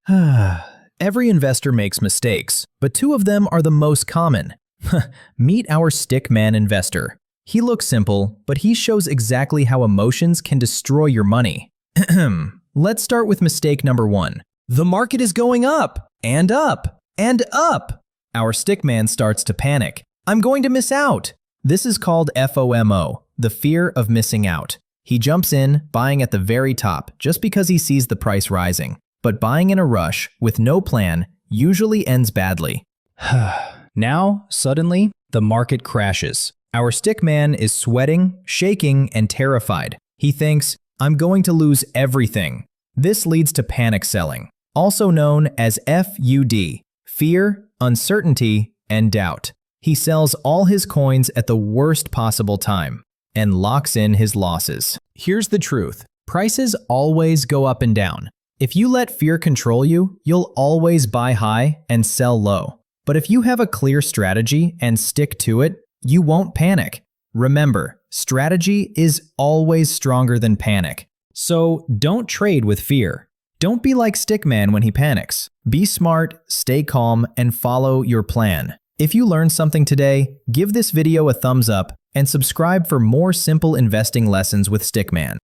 Every investor makes mistakes, but two of them are the most common. Meet our Stickman investor. He looks simple, but he shows exactly how emotions can destroy your money. Let's start with mistake number 1. The market is going up, and up, and up. Our Stickman starts to panic. I'm going to miss out. This is called FOMO, the fear of missing out. He jumps in, buying at the very top, just because he sees the price rising. But buying in a rush, with no plan, usually ends badly. Now, suddenly, the market crashes. Our Stickman is sweating, shaking, and terrified. He thinks, I'm going to lose everything. This leads to panic selling, also known as FUD, fear, uncertainty, and doubt. He sells all his coins at the worst possible time and locks in his losses. Here's the truth. Prices always go up and down. If you let fear control you, you'll always buy high and sell low. But if you have a clear strategy and stick to it, you won't panic. Remember, strategy is always stronger than panic. So don't trade with fear. Don't be like Stickman when he panics. Be smart, stay calm, and follow your plan. If you learned something today, give this video a thumbs up and subscribe for more simple investing lessons with Stickman.